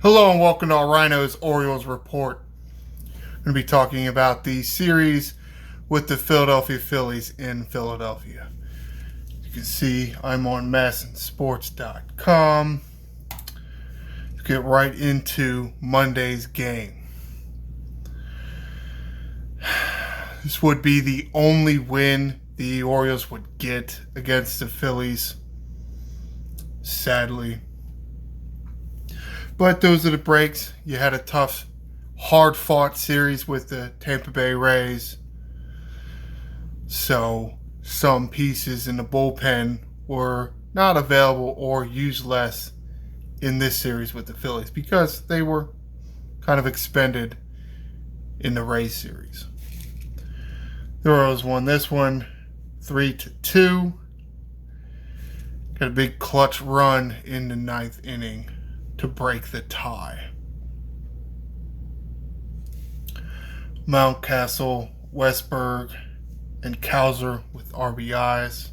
Hello and welcome to Ryno's Orioles Report. I'm going to be talking about the series with the Philadelphia Phillies in Philadelphia. You can see I'm on MASNsports.com. Let's get right into Monday's game. This would be the only win the Orioles would get against the Phillies, sadly. But those are the breaks. You had a tough, hard-fought series with the Tampa Bay Rays. So some pieces in the bullpen were not available or used less in this series with the Phillies because they were kind of expended in the Rays series. The Orioles won this one 3-2. Got a big clutch run in the ninth inning to break the tie. Mountcastle, Westberg, and Cowser with RBIs.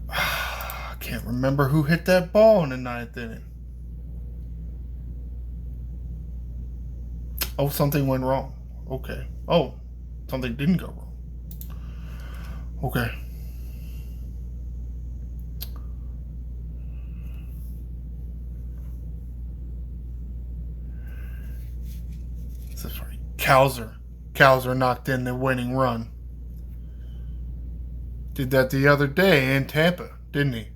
I can't remember who hit that ball in the ninth inning. Oh, something went wrong. Okay. Oh, something didn't go wrong. Okay. That's right. Cowser knocked in the winning run. Did that the other day in Tampa, didn't he?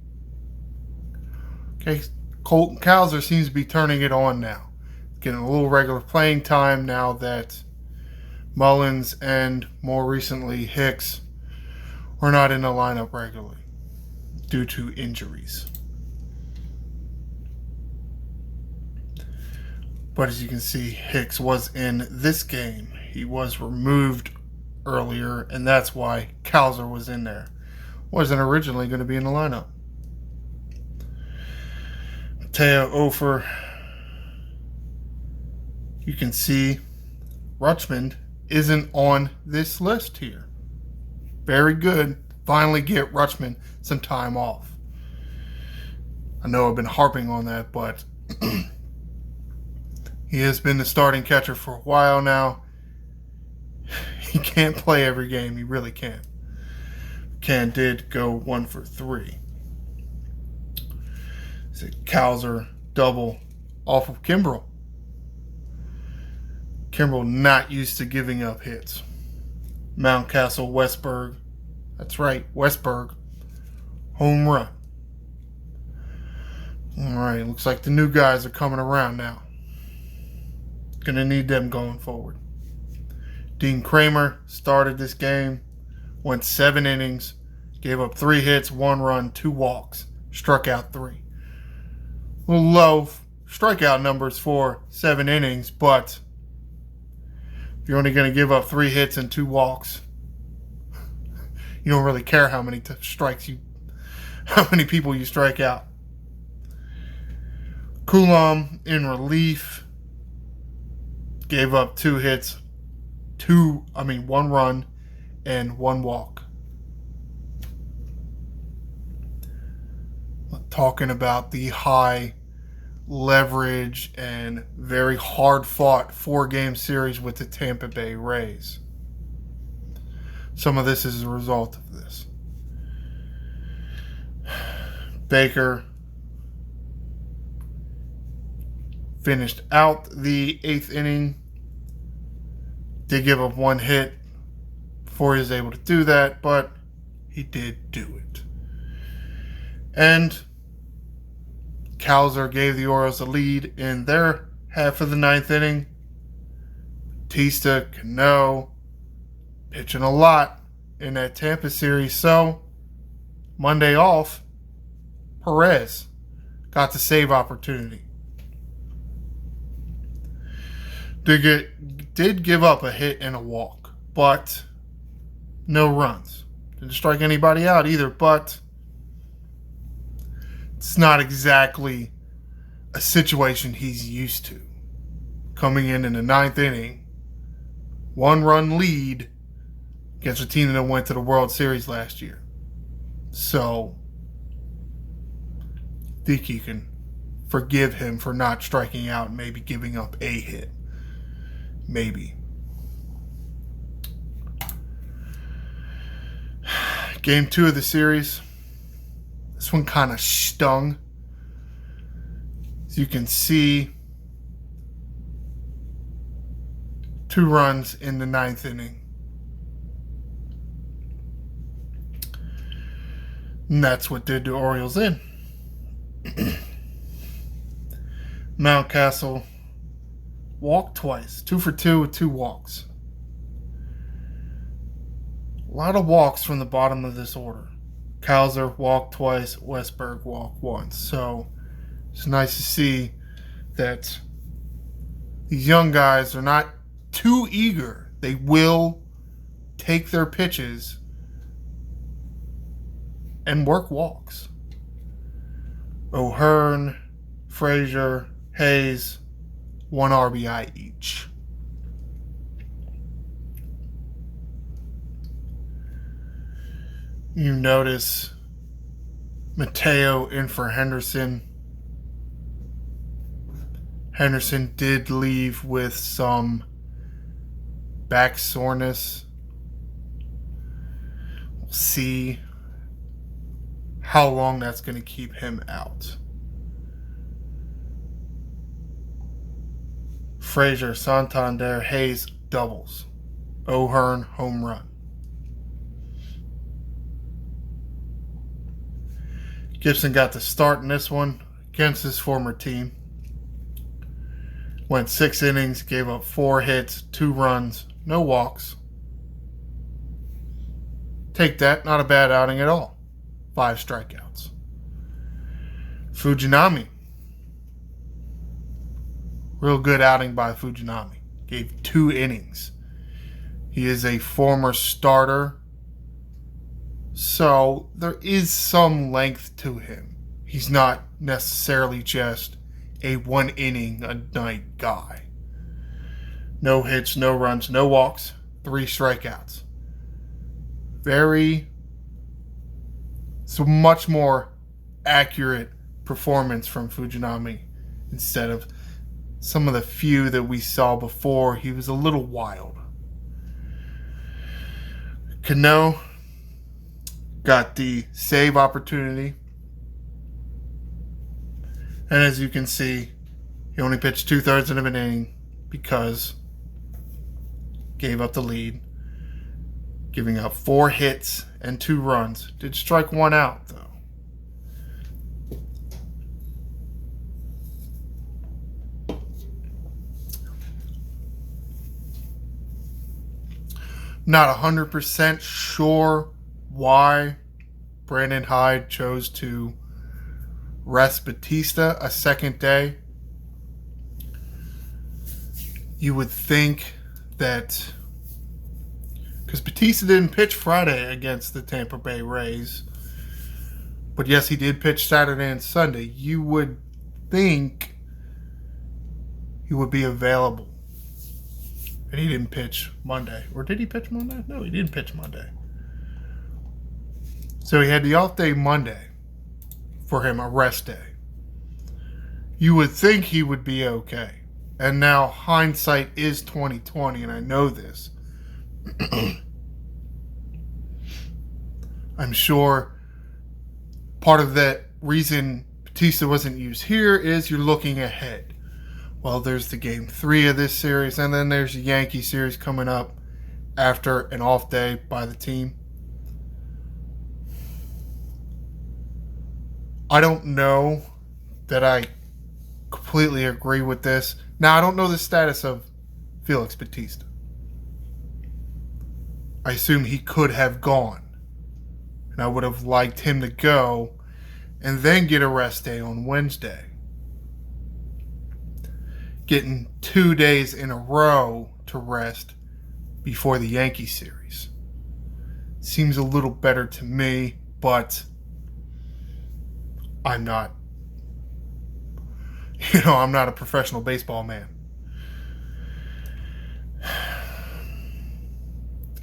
Okay, Colton Cowser seems to be turning it on now. Getting a little regular playing time now that Mullins and more recently Hicks are not in the lineup regularly due to injuries. But as you can see, Hicks was in this game. He was removed earlier, and that's why Cowser was in there. Wasn't originally going to be in the lineup. Mateo Ofer. You can see Rutschman isn't on this list here. Very good. Finally get Rutschman some time off. I know I've been harping on that, but he has been the starting catcher for a while now. He can't play every game. He really can't. Can did go 1 for 3. It's a Cowser double off of Kimbrel. Kimbrel not used to giving up hits. Mountcastle, Westberg. That's right, Westberg. Home run. All right, looks like the new guys are coming around now. Gonna need them going forward. Dean Kramer started this game, went 7 innings, gave up 3 hits, 1 run, 2 walks, struck out 3. A little low strikeout numbers for 7 innings, but if you're only going to give up 3 hits and 2 walks, you don't really care how many how many people you strike out. Coulomb in relief gave up 2 hits, 1 run, and 1 walk. Talking about the high leverage and very hard fought 4-game series with the Tampa Bay Rays. Some of this is a result of this. Baker finished out the 8th inning. Did give up 1 hit before he was able to do that, but he did do it. And Cowser gave the Orioles a lead in their half of the 9th inning. Batista, Cano, pitching a lot in that Tampa series. So, Monday off, Perez got the save opportunity. Did give up a hit and a walk, but no runs. Didn't strike anybody out either, but it's not exactly a situation he's used to. Coming in the 9th inning, 1-run lead against a team that went to the World Series last year. So, think he can forgive him for not striking out and maybe giving up a hit. Maybe. Game 2 of the series. This one kind of stung. As you can see, 2 runs in the 9th inning. And that's what did the Orioles in. Mountcastle walked twice. 2 for 2 with 2 walks. A lot of walks from the bottom of this order. Kowser walked twice. Westberg walked once. So it's nice to see that these young guys are not too eager. They will take their pitches and work walks. O'Hearn, Frazier, Hayes, 1 RBI each. You notice Mateo in for Henderson. Henderson did leave with some back soreness. We'll see how long that's going to keep him out. Frazier, Santander, Hayes, doubles. O'Hearn, home run. Gibson got the start in this one against his former team. Went 6 innings, gave up 4 hits, 2 runs, no walks. Take that, not a bad outing at all. 5 strikeouts. Fujinami. Real good outing by Fujinami. Gave 2 innings. He is a former starter, so there is some length to him. He's not necessarily just a 1 inning a night guy. No hits, no runs, no walks, 3 strikeouts. So much more accurate performance from Fujinami instead of some of the few that we saw before. He was a little wild. Cano got the save opportunity. And as you can see, he only pitched 2/3 of an inning because gave up the lead, giving up 4 hits and 2 runs. Did strike 1 out, though. Not 100% sure why Brandon Hyde chose to rest Batista a second day. You would think that because Batista didn't pitch Friday against the Tampa Bay Rays, but yes, he did pitch Saturday and Sunday. You would think he would be available. And he didn't pitch Monday. Or did he pitch Monday? No, he didn't pitch Monday. So he had the off day Monday for him, a rest day. You would think he would be okay. And now hindsight is 2020, and I know this. I'm sure part of that reason Batista wasn't used here is you're looking ahead. Well, there's the game 3 of this series, and then there's the Yankee series coming up after an off day by the team. I don't know that I completely agree with this. Now, I don't know the status of Felix Batista. I assume he could have gone, and I would have liked him to go and then get a rest day on Wednesday. Getting 2 days in a row to rest before the Yankee series seems a little better to me, but I'm not a professional baseball man.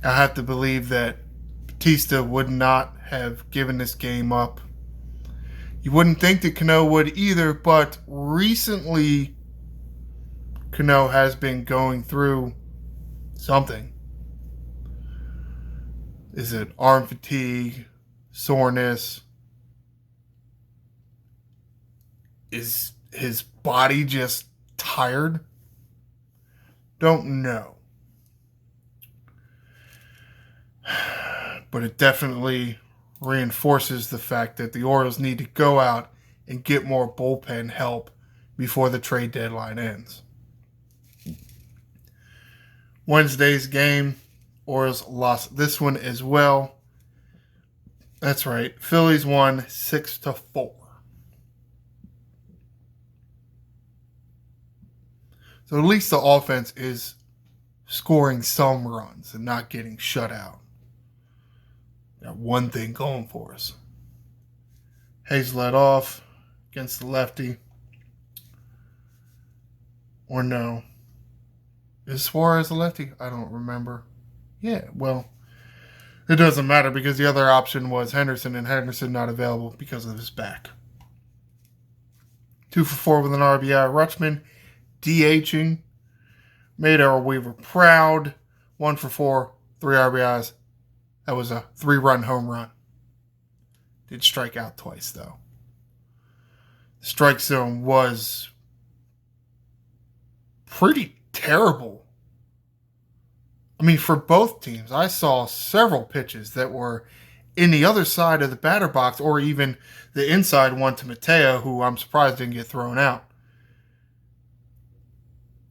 I have to believe that Batista would not have given this game up. You wouldn't think that Cano would either, but recently Cano has been going through something. Is it arm fatigue, soreness? Is his body just tired? Don't know. But it definitely reinforces the fact that the Orioles need to go out and get more bullpen help before the trade deadline ends. Wednesday's game, Orioles lost this one as well. That's right. Phillies won 6-4. So at least the offense is scoring some runs and not getting shut out. Got one thing going for us. Hayes led off against the lefty. Or no. Is Suarez a lefty? I don't remember. Yeah, well, it doesn't matter because the other option was Henderson, and Henderson not available because of his back. 2 for 4 with an RBI. Rutschman DHing. Made our Weaver proud. 1 for 4, 3 RBIs. That was a 3-run home run. Did strike out twice, though. The strike zone was pretty terrible. I mean, for both teams, I saw several pitches that were in the other side of the batter box, or even the inside one to Mateo, who I'm surprised didn't get thrown out.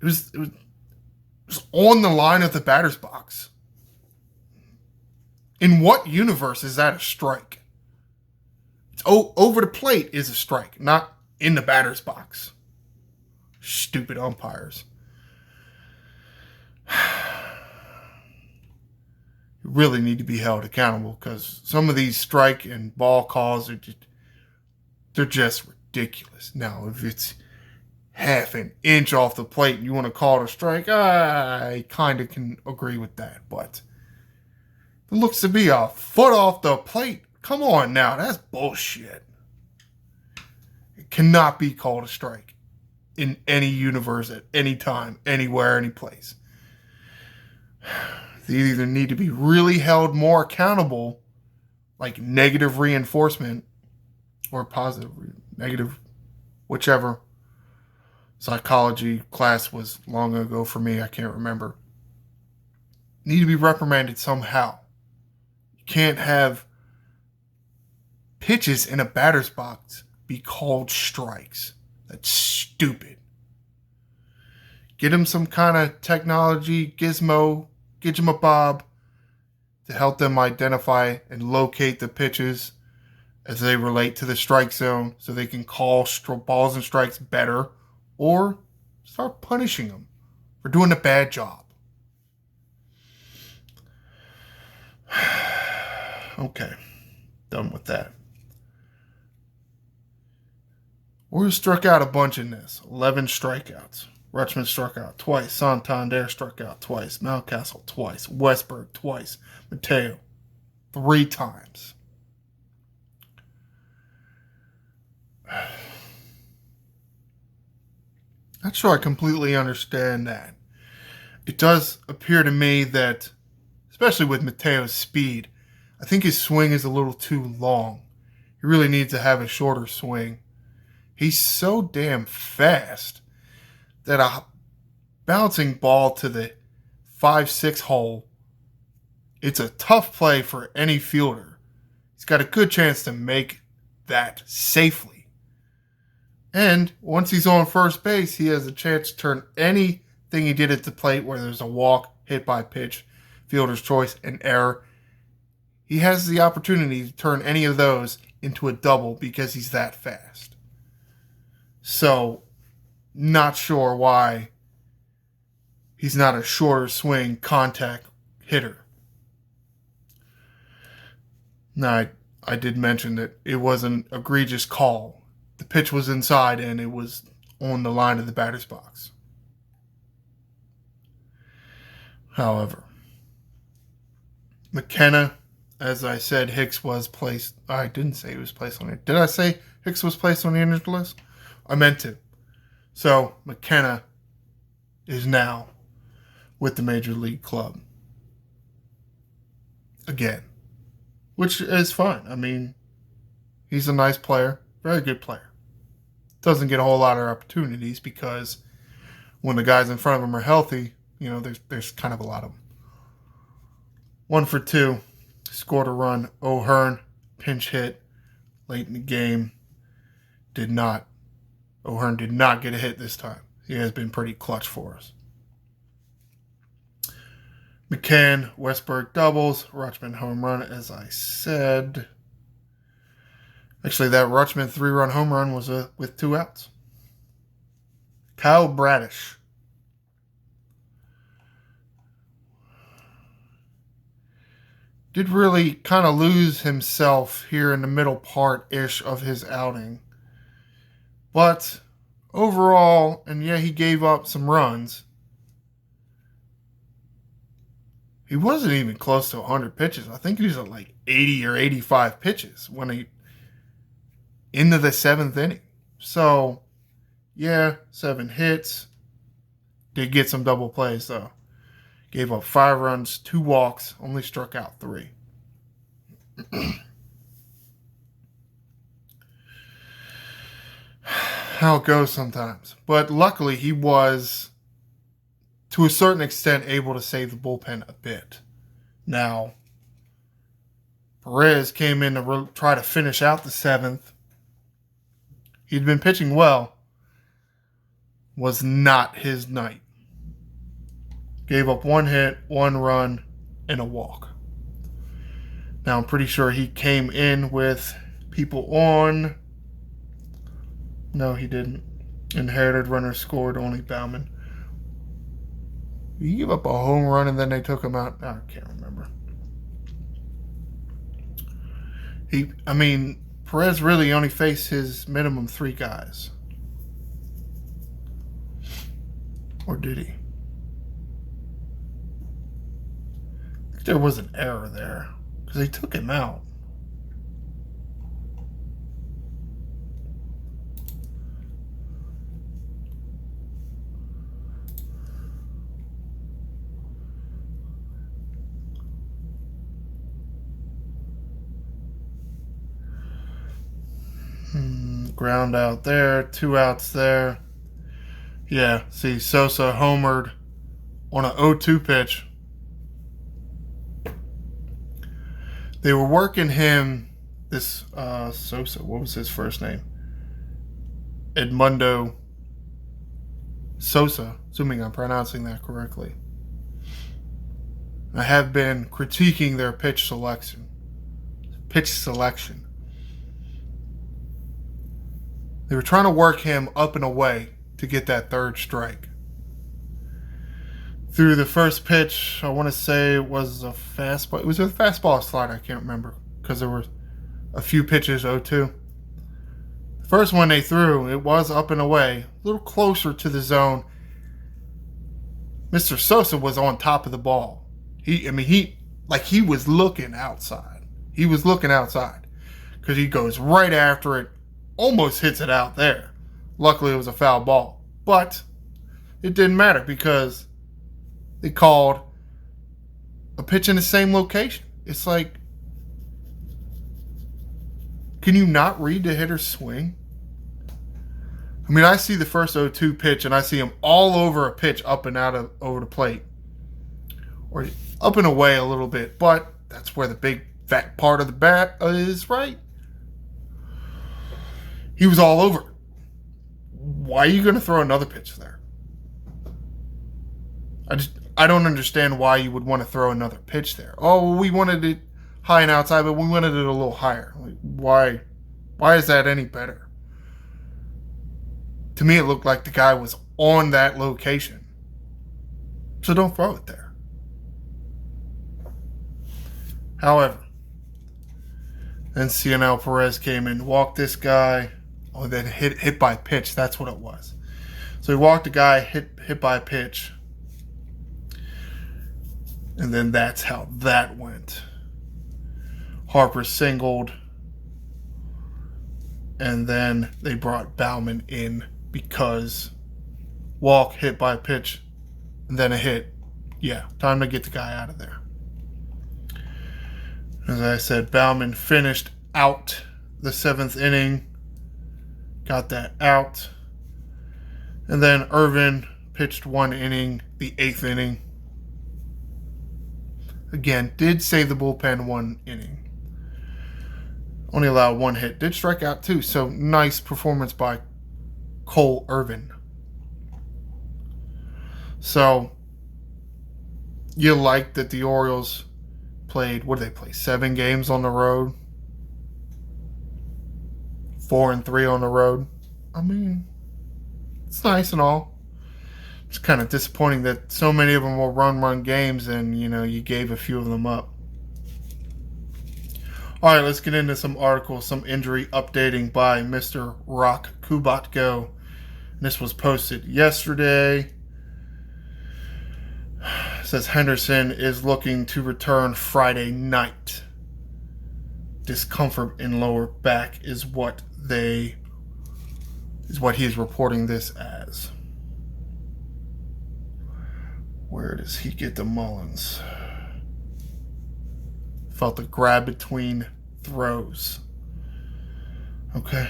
It was on the line of the batter's box. In what universe is that a strike? It's over the plate is a strike, not in the batter's box. Stupid umpires. You really need to be held accountable because some of these strike and ball calls they're just ridiculous. Now, if it's half an inch off the plate and you want to call it a strike, I kind of can agree with that, but it looks to be a foot off the plate. Come on now, that's bullshit. It cannot be called a strike in any universe, at any time, anywhere, any place. They either need to be really held more accountable, like negative reinforcement, or positive, negative, whichever psychology class was long ago for me, I can't remember. Need to be reprimanded somehow. You can't have pitches in a batter's box be called strikes. That's stupid. Get him some kind of technology, gizmo, gizmobob to help them identify and locate the pitches as they relate to the strike zone so they can call balls and strikes better, or start punishing them for doing a bad job. Okay, done with that. We're struck out a bunch in this. 11 strikeouts. Rutschman struck out twice. Santander struck out twice. Mountcastle twice. Westberg twice. Mateo 3 times. Not sure I completely understand that. It does appear to me that, especially with Mateo's speed, I think his swing is a little too long. He really needs to have a shorter swing. He's so damn fast that a bouncing ball to the 5-6 hole, it's a tough play for any fielder. He's got a good chance to make that safely. And once he's on first base, he has a chance to turn anything he did at the plate, where there's a walk, hit by pitch, fielder's choice, and error. He has the opportunity to turn any of those into a double because he's that fast. So, not sure why he's not a shorter swing contact hitter. Now, I did mention that it was an egregious call. The pitch was inside and it was on the line of the batter's box. However, McKenna, as I said, Hicks was placed. I didn't say he was placed on it. Did I say Hicks was placed on the injured list? I meant to. So McKenna is now with the Major League club again, which is fine. I mean, he's a nice player, very good player. Doesn't get a whole lot of opportunities because when the guys in front of him are healthy, you know, there's kind of a lot of them. 1 for 2, scored a run. O'Hearn, pinch hit late in the game. O'Hearn did not get a hit this time. He has been pretty clutch for us. McCann, Westberg doubles, Rutschman home run, as I said. Actually, that Rutschman 3-run home run was with 2 outs. Kyle Bradish. Did really kind of lose himself here in the middle part-ish of his outing. But overall, and yeah, he gave up some runs. He wasn't even close to 100 pitches. I think he was at like 80 or 85 pitches when he into the 7th inning. So, yeah, 7 hits. Did get some double plays though. Gave up 5 runs, 2 walks, only struck out 3. How it goes sometimes. But luckily he was, to a certain extent, able to save the bullpen a bit. Now, Perez came in to try to finish out the 7th. He'd been pitching well. Was not his night. Gave up 1 hit, 1 run, and a walk. Now, I'm pretty sure he came in with people on. No, he didn't. Inherited runner scored, only Bauman. He gave up a home run and then they took him out. I can't remember. Perez really only faced his minimum 3 guys. Or did he? I think there was an error there because they took him out. Ground out there, 2 outs there. Yeah, see, Sosa homered on an 0-2 pitch. They were working him, this Sosa, what was his first name? Edmundo Sosa, assuming I'm pronouncing that correctly. I have been critiquing their pitch selection. They were trying to work him up and away to get that 3rd strike. Through the first pitch, I want to say it was a fastball. It was a fastball slide, I can't remember, because there were a few pitches, 0-2. The first one they threw, it was up and away, a little closer to the zone. Mr. Sosa was on top of the ball. He was looking outside. He was looking outside because he goes right after it. Almost hits it out there. Luckily, it was a foul ball. But it didn't matter because they called a pitch in the same location. It's like, can you not read the hitter's swing? I mean, I see the first 0-2 pitch and I see him all over a pitch up and out over the plate. Or up and away a little bit. But that's where the big fat part of the bat is, right? He was all over. Why are you going to throw another pitch there? I don't understand why you would want to throw another pitch there. Oh, we wanted it high and outside, but we wanted it a little higher. Like, why? Why is that any better? To me, it looked like the guy was on that location. So don't throw it there. However, then Cionel Perez came in, walked this guy. Oh, then hit by pitch. That's what it was. So he walked a guy, hit by pitch. And then that's how that went. Harper singled. And then they brought Bauman in because walk, hit by a pitch, and then a hit. Yeah, time to get the guy out of there. As I said, Bauman finished out the 7th inning, got that out. And then Irvin pitched 1 inning, the 8th inning. Again, did save the bullpen 1 inning. Only allowed 1 hit. Did strike out 2, so nice performance by Cole Irvin. So, you like that the Orioles played, what did they play, 7 games on the road? 4-3 on the road. I mean, it's nice and all. It's kind of disappointing that so many of them were run games and, you gave a few of them up. All right, let's get into some articles, some injury updating by Mr. Rock Kubatko. This was posted yesterday. It says Henderson is looking to return Friday night. Discomfort in lower back is what he is reporting this as. Where does he get the Mullins? Felt the grab between throws. Okay.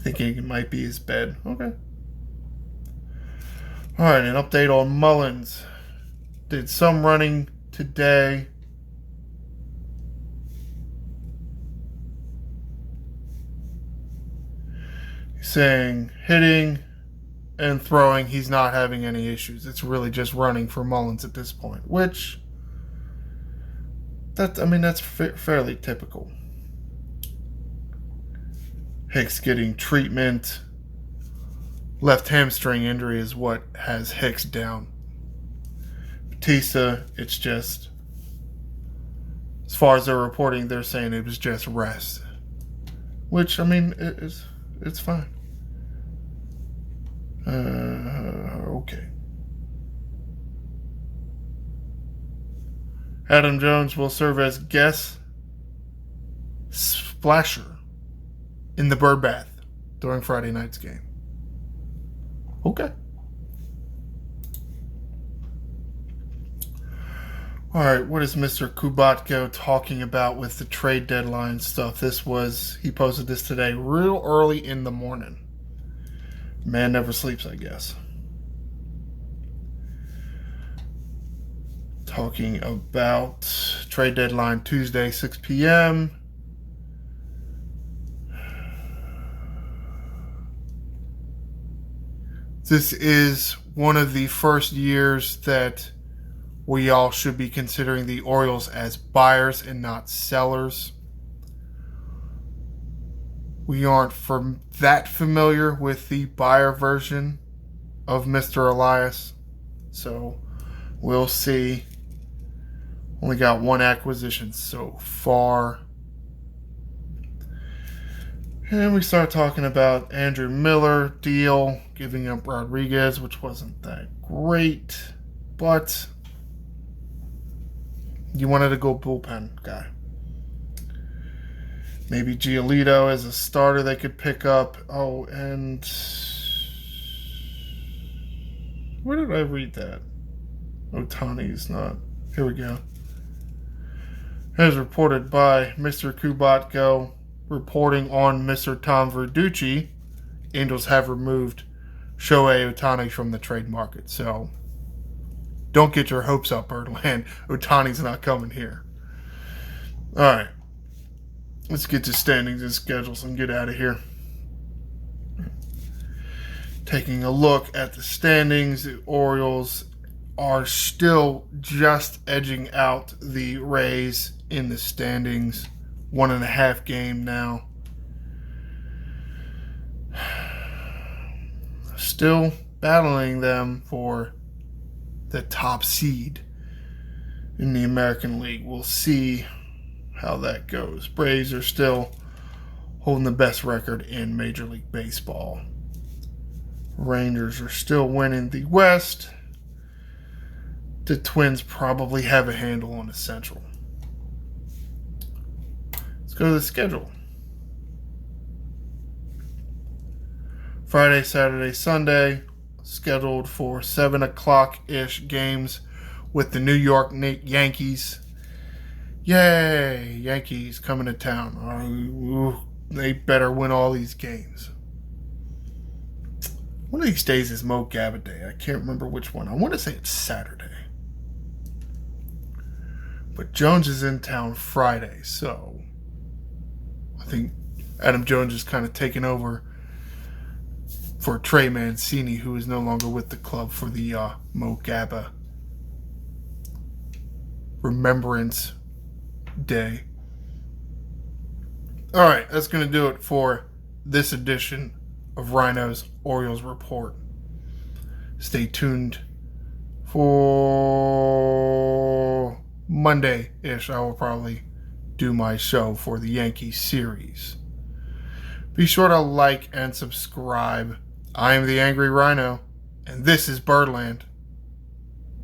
Thinking it might be his bed. Okay. Alright, an update on Mullins. Did some running today. He's saying hitting and throwing, he's not having any issues. It's really just running for Mullins at this point, which that's fairly typical. Hicks getting treatment. Left hamstring injury is what has Hicks down. Batista, it's just, as far as they're reporting, they're saying it was just rest, which it's fine. Okay. Adam Jones will serve as guest splasher in the bird bath during Friday night's game. Okay. All right, what is Mr. Kubatko talking about with the trade deadline stuff? He posted this today real early in the morning. Man never sleeps, I guess. Talking about trade deadline Tuesday, 6 p.m. This is one of the first years that we all should be considering the Orioles as buyers and not sellers. We aren't that familiar with the buyer version of Mr. Elias, so we'll see. Only got 1 acquisition so far. And we start talking about Andrew Miller deal, giving up Rodriguez, which wasn't that great, but you wanted to go bullpen guy. Maybe Giolito as a starter they could pick up. Oh, and where did I read that? Ohtani's not. Here we go. As reported by Mr. Kubatko, reporting on Mr. Tom Verducci, Angels have removed Shohei Ohtani from the trade market. So don't get your hopes up, Birdland. Ohtani's not coming here. All right. Let's get to standings and schedules and get out of here. Taking a look at the standings, the Orioles are still just edging out the Rays in the standings. 1.5 game now. Still battling them for the top seed in the American League. We'll see how that goes. Braves are still holding the best record in Major League Baseball. Rangers are still winning the West. The Twins probably have a handle on the Central. Let's go to the schedule. Friday, Saturday, Sunday, scheduled for 7 o'clock-ish games with the New York Yankees. Yay, Yankees coming to town. They better win all these games. One of these days is Mo Gabba Day. I can't remember which one. I want to say it's Saturday. But Jones is in town Friday, so I think Adam Jones is kind of taking over for Trey Mancini, who is no longer with the club for the Mo Gabba Remembrance Day. All right, that's going to do it for this edition of Ryno's Orioles Report. Stay tuned for Monday-ish. I will probably do my show for the Yankees series. Be sure to like and subscribe. I am the Angry Ryno, and this is Birdland.